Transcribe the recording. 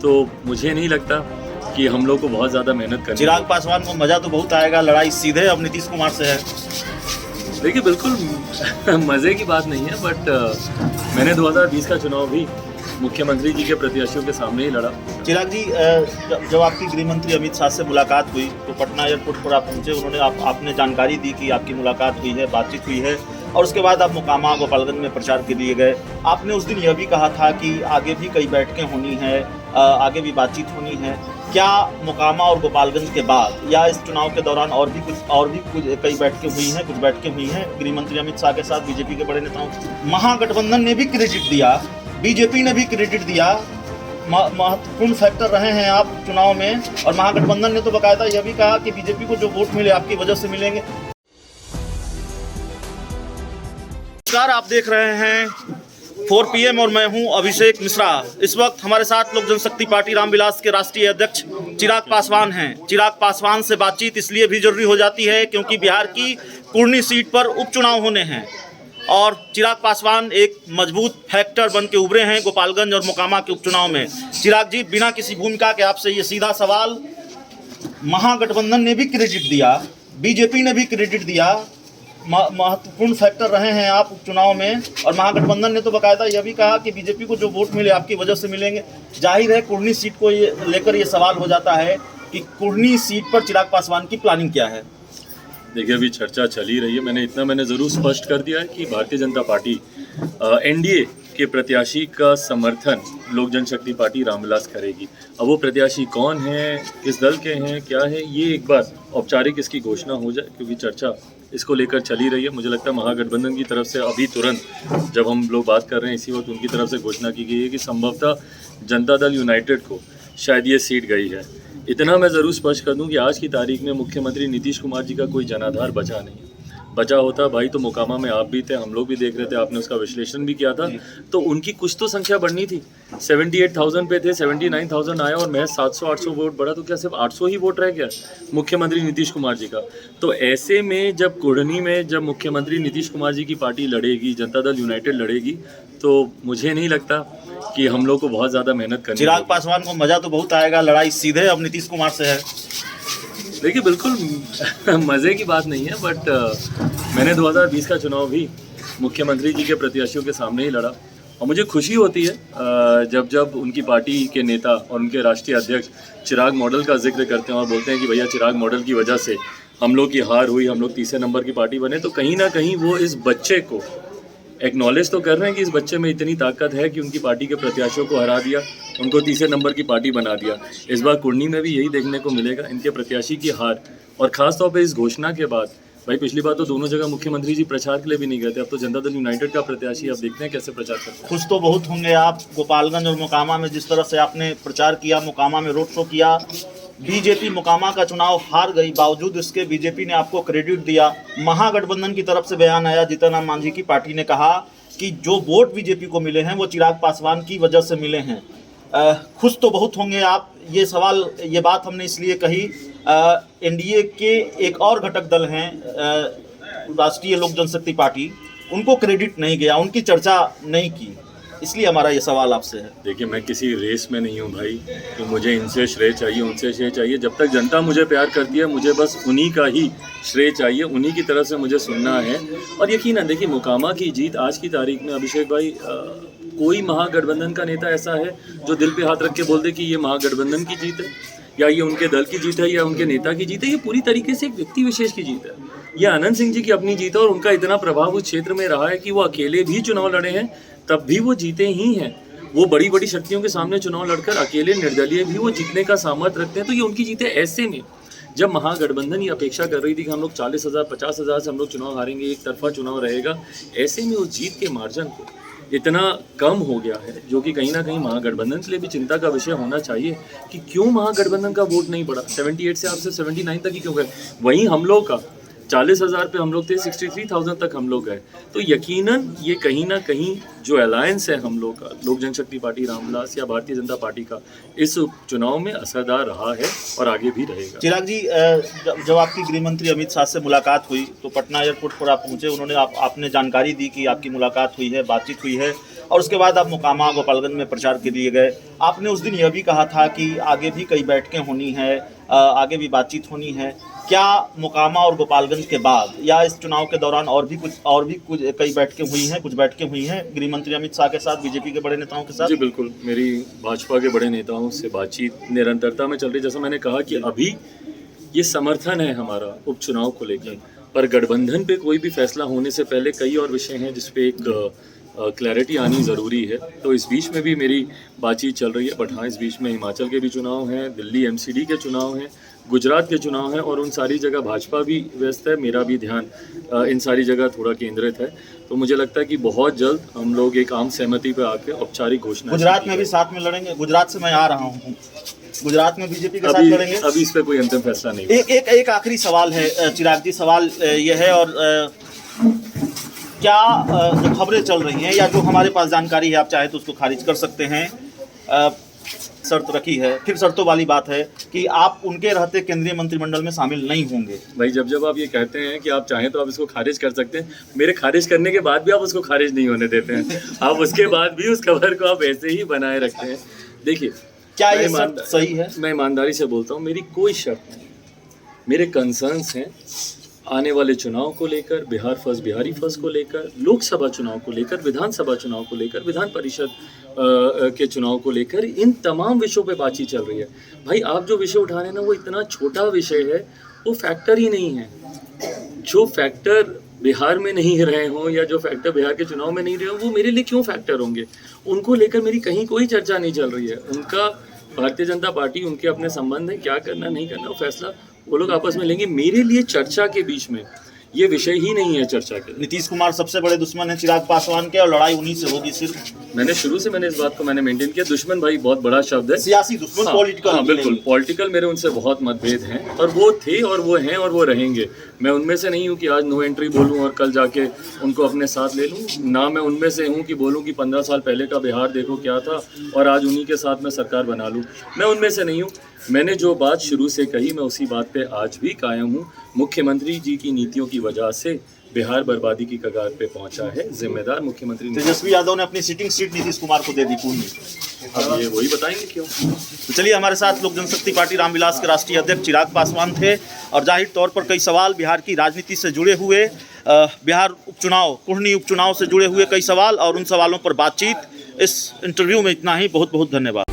तो मुझे नहीं लगता कि हम लोग को बहुत ज़्यादा मेहनत करनी। चिराग पासवान को मज़ा तो बहुत आएगा, लड़ाई सीधे अब नीतीश कुमार से है। देखिए बिल्कुल मज़े की बात नहीं है, बट मैंने 2020 का चुनाव भी मुख्यमंत्री जी के प्रत्याशियों के सामने ही लड़ा। चिराग जी, जब आपकी गृह मंत्री अमित शाह से मुलाकात हुई तो पटना एयरपोर्ट पर आप पहुंचे, उन्होंने आपने जानकारी दी कि आपकी मुलाकात हुई है, बातचीत हुई है, और उसके बाद आप मोकामा गोपालगंज में प्रचार के लिए गए। आपने उस दिन यह भी कहा था कि आगे भी कई बैठकें होनी है, आगे भी बातचीत होनी है। क्या मोकामा और गोपालगंज के बाद या इस चुनाव के दौरान और भी कुछ कई बैठकें हुई हैं, कुछ बैठकें हुई हैं गृह मंत्री अमित शाह के साथ, बीजेपी के बड़े नेताओं? महागठबंधन ने भी क्रेडिट दिया, बीजेपी ने भी क्रेडिट दिया, महत्वपूर्ण फैक्टर रहे हैं आप चुनाव में, और महागठबंधन ने तो बाकायदा यह भी कहा कि बीजेपी को जो वोट मिले आपकी वजह से मिलेंगे। नमस्कार, आप देख रहे हैं 4 PM और मैं हूं अभिषेक मिश्रा। इस वक्त हमारे साथ लोक जनशक्ति पार्टी रामविलास के राष्ट्रीय अध्यक्ष चिराग पासवान हैं। चिराग पासवान से बातचीत इसलिए भी जरूरी हो जाती है क्योंकि बिहार की कुर्नी सीट पर उपचुनाव होने हैं और चिराग पासवान एक मजबूत फैक्टर बन के उभरे हैं गोपालगंज और मोकामा के उपचुनाव में। चिराग जी, बिना किसी भूमिका के आपसे ये सीधा सवाल, महागठबंधन ने भी क्रेडिट दिया, बीजेपी ने भी क्रेडिट दिया, महत्वपूर्ण फैक्टर रहे हैं आप उपचुनाव में, और महागठबंधन ने तो बाकायदा यह भी कहा कि बीजेपी को जो वोट मिले आपकी वजह से मिलेंगे। जाहिर है कुर्नी सीट को लेकर ये सवाल हो जाता है कि कुर्नी सीट पर चिराग पासवान की प्लानिंग क्या है? देखिए अभी चर्चा चल ही रही है। मैंने ज़रूर स्पष्ट कर दिया है कि भारतीय जनता पार्टी NDA के प्रत्याशी का समर्थन लोक जनशक्ति पार्टी रामविलास करेगी। अब वो प्रत्याशी कौन है, किस दल के हैं, क्या है, ये एक बार औपचारिक इसकी घोषणा हो जाए, क्योंकि चर्चा इसको लेकर चली रही है। मुझे लगता है महागठबंधन की तरफ से अभी तुरंत जब हम लोग बात कर रहे हैं इसी वक्त उनकी तरफ से घोषणा की गई है कि संभवतः जनता दल यूनाइटेड को शायद ये सीट गई है। इतना मैं ज़रूर स्पष्ट कर दूं कि आज की तारीख में मुख्यमंत्री नीतीश कुमार जी का कोई जनाधार बचा नहीं है। बचा होता भाई तो मोकामा में आप भी थे, हम लोग भी देख रहे थे, आपने उसका विश्लेषण भी किया था, तो उनकी कुछ तो संख्या बढ़नी थी। 78,000 पे थे, 79,000 आया और महज 700-800 वोट बढ़ा, तो क्या सिर्फ 800 ही वोट रह गया मुख्यमंत्री नीतीश कुमार जी का? तो ऐसे में जब कुढ़नी में जब मुख्यमंत्री नीतीश कुमार जी की पार्टी लड़ेगी, जनता दल यूनाइटेड लड़ेगी, तो मुझे नहीं लगता कि हम लोग को बहुत ज़्यादा मेहनत करनी। चिराग पासवान को मज़ा तो बहुत आएगा, लड़ाई सीधे अब नीतीश कुमार से है। देखिए बिल्कुल मज़े की बात नहीं है, बट मैंने 2020 का चुनाव भी मुख्यमंत्री जी के प्रत्याशियों के सामने ही लड़ा, और मुझे खुशी होती है जब उनकी पार्टी के नेता और उनके राष्ट्रीय अध्यक्ष चिराग मॉडल का जिक्र करते हैं और बोलते हैं कि भैया चिराग मॉडल की वजह से हम लोग की हार हुई, हम लोग तीसरे नंबर की पार्टी बने। तो कहीं ना कहीं वो इस बच्चे को एक्नॉलेज तो कर रहे हैं कि इस बच्चे में इतनी ताकत है कि उनकी पार्टी के प्रत्याशियों को हरा दिया, उनको तीसरे नंबर की पार्टी बना दिया। इस बार कुर्नी में भी यही देखने को मिलेगा, इनके प्रत्याशी की हार, और ख़ासतौर पर इस घोषणा के बाद। भाई पिछली बार तो दोनों जगह मुख्यमंत्री जी प्रचार के लिए भी नहीं गए थे, अब तो जनता दल यूनाइटेड का प्रत्याशी अब देखते हैं कैसे प्रचार करते हैं। खुश तो बहुत होंगे आप गोपालगंज और मोकामा में जिस तरह से आपने प्रचार किया, मोकामा में रोड शो किया। बीजेपी मोकामा का चुनाव हार गई, बावजूद इसके बीजेपी ने आपको क्रेडिट दिया। महागठबंधन की तरफ से बयान आया, जीतन राम मांझी की पार्टी ने कहा कि जो वोट बीजेपी को मिले हैं वो चिराग पासवान की वजह से मिले हैं। खुश तो बहुत होंगे आप। ये बात हमने इसलिए कही, NDA के एक और घटक दल हैं राष्ट्रीय लोक जनशक्ति पार्टी, उनको क्रेडिट नहीं गया, उनकी चर्चा नहीं की, इसलिए हमारा ये सवाल आपसे है। देखिए मैं किसी रेस में नहीं हूँ भाई कि मुझे इनसे श्रेय चाहिए, उनसे श्रेय चाहिए। जब तक जनता मुझे प्यार करती है मुझे बस उन्हीं का ही श्रेय चाहिए, उन्हीं की तरफ से मुझे सुनना है। और यकीनन देखिए मोकामा की जीत आज की तारीख में अभिषेक भाई, कोई महागठबंधन का नेता ऐसा है जो दिल पे हाथ रख के बोल दे कि ये महागठबंधन की जीत है या ये उनके दल की जीत है या उनके नेता की जीत है? ये पूरी तरीके से एक व्यक्ति विशेष की जीत है। ये आनंद सिंह जी की अपनी जीत है और उनका इतना प्रभाव उस क्षेत्र में रहा है कि वो अकेले भी चुनाव लड़े हैं तब भी वो जीते ही हैं। वो बड़ी बड़ी शक्तियों के सामने चुनाव लड़कर अकेले निर्दलीय भी वो जीतने का सामर्थ्य रखते हैं, तो ये उनकी जीत है। ऐसे में जब महागठबंधन ये अपेक्षा कर रही थी कि हम लोग 40,000 50,000 से हम लोग चुनाव हारेंगे, एक तरफा चुनाव रहेगा, ऐसे में उस जीत के मार्जिन को इतना कम हो गया है, जो कि कहीं ना कहीं महागठबंधन के लिए भी चिंता का विषय होना चाहिए कि क्यों महागठबंधन का वोट नहीं बढ़ा। 78 से आपसे 79 तक ही क्यों गए? वहीं हम लोग का 40,000 पे हम लोग थे, 63,000 तक हम लोग गए। तो यकीनन ये कहीं ना कहीं जो अलायंस है हम लोग का, लोक जनशक्ति पार्टी रामविलास या भारतीय जनता पार्टी का, इस चुनाव में असरदार रहा है और आगे भी रहेगा। चिराग जी, जब आपकी गृह मंत्री अमित शाह से मुलाकात हुई तो पटना एयरपोर्ट पर आप पहुंचे, उन्होंने आपने जानकारी दी कि आपकी मुलाकात हुई है, बातचीत हुई है, और उसके बाद आप मोकामा गोपालगंज में प्रचार के लिए गए। आपने उस दिन यह भी कहा था कि आगे भी कई बैठकें होनी है, आगे भी बातचीत होनी है। क्या मोकामा और गोपालगंज के बाद या इस चुनाव के दौरान और भी कुछ कई बैठकें हुई हैं, कुछ बैठकें हुई हैं गृह मंत्री अमित शाह के साथ, बीजेपी के बड़े नेताओं के साथ? जी बिल्कुल, मेरी भाजपा के बड़े नेताओं से बातचीत निरंतरता में चल रही है। जैसा मैंने कहा कि अभी ये समर्थन है हमारा उपचुनाव को लेकर, पर गठबंधन पे कोई भी फैसला होने से पहले कई और विषय हैं जिस पे एक क्लैरिटी आनी ज़रूरी है। तो इस बीच में भी मेरी बातचीत चल रही है। बट हाँ, इस बीच में हिमाचल के भी चुनाव हैं, दिल्ली एमसीडी के चुनाव हैं, गुजरात के चुनाव हैं और उन सारी जगह भाजपा भी व्यस्त है, मेरा भी ध्यान इन सारी जगह थोड़ा केंद्रित है। तो मुझे लगता है कि बहुत जल्द हम लोग एक आम सहमति पे आके औपचारिक घोषणा। गुजरात में भी साथ में लड़ेंगे? गुजरात से मैं आ रहा हूँ, गुजरात में बीजेपी के साथ लड़ेंगे? अभी इस पर कोई अंतिम फैसला नहीं। एक आखिरी सवाल है चिराग जी, सवाल यह है, और क्या जो खबरें चल रही हैं या जो हमारे पास जानकारी है, आप चाहे तो उसको खारिज कर सकते हैं, शर्त रखी है, फिर शर्तों वाली बात है कि आप उनके रहते केंद्रीय मंत्रिमंडल में शामिल नहीं होंगे। भाई जब आप ये कहते हैं कि आप चाहें तो आप इसको खारिज कर सकते हैं, मेरे खारिज करने के बाद भी आप उसको खारिज नहीं होने देते हैं। आप उसके बाद भी उस खबर को आप ऐसे ही बनाए रखते हैं। देखिए, क्या ये शर्त सही है? मैं ईमानदारी से बोलता हूँ, मेरी कोई शर्त नहीं। मेरे कंसर्न्स हैं आने वाले चुनाव को लेकर, बिहार फर्स्ट बिहारी फर्स्ट को लेकर, लोकसभा चुनाव को लेकर, विधानसभा चुनाव को लेकर, विधान परिषद के चुनाव को लेकर, इन तमाम विषयों पे बातचीत चल रही है। भाई आप जो विषय उठा रहे हैं ना, वो इतना छोटा विषय है, वो फैक्टर ही नहीं है। जो फैक्टर बिहार में नहीं रहे हों या जो फैक्टर बिहार के चुनाव में नहीं रहे हों, वो मेरे लिए क्यों फैक्टर होंगे? उनको लेकर मेरी कहीं कोई चर्चा नहीं चल रही है। उनका भारतीय जनता पार्टी, उनके अपने संबंध है, क्या करना नहीं करना वो फैसला वो लोग आपस में लेंगे। मेरे लिए चर्चा के बीच में ये विषय ही नहीं है चर्चा के। नीतीश कुमार सबसे बड़े दुश्मन है चिराग पासवान के, और लड़ाई उन्हीं से होगी सिर्फ। मैंने शुरू से इस बात को मेंटेन किया। दुश्मन भाई बहुत बड़ा शब्द है, सियासी दुश्मन, पॉलिटिकल। हाँ बिल्कुल, पॉलिटिकल मेरे उनसे बहुत मतभेद हैं, और वो थे और वो हैं और वो रहेंगे। मैं उनमें से नहीं हूँ कि आज नो एंट्री बोलूँ और कल जाके उनको अपने साथ ले लूँ। ना मैं उनमें से हूँ कि बोलूँ कि 15 साल पहले का बिहार देखो क्या था और आज उन्हीं के साथ मैं सरकार बना लूँ। मैं उनमें से नहीं हूँ। मैंने जो बात शुरू से कही, मैं उसी बात पे आज भी कायम हूँ। मुख्यमंत्री जी की नीतियों की वजह से बिहार बर्बादी की कगार पे पहुंचा है। जिम्मेदार मुख्यमंत्री तेजस्वी यादव ने अपनी सिटिंग सीट नीतीश कुमार को दे दी पूरी। अब ये वही बताएंगे क्यों। तो चलिए, हमारे साथ लोक जनशक्ति पार्टी रामविलास के राष्ट्रीय अध्यक्ष चिराग पासवान थे, और जाहिर तौर पर कई सवाल बिहार की राजनीति से जुड़े हुए, बिहार उपचुनाव, कुढ़नी उपचुनाव से जुड़े हुए कई सवाल और उन सवालों पर बातचीत। इस इंटरव्यू में इतना ही। बहुत बहुत धन्यवाद।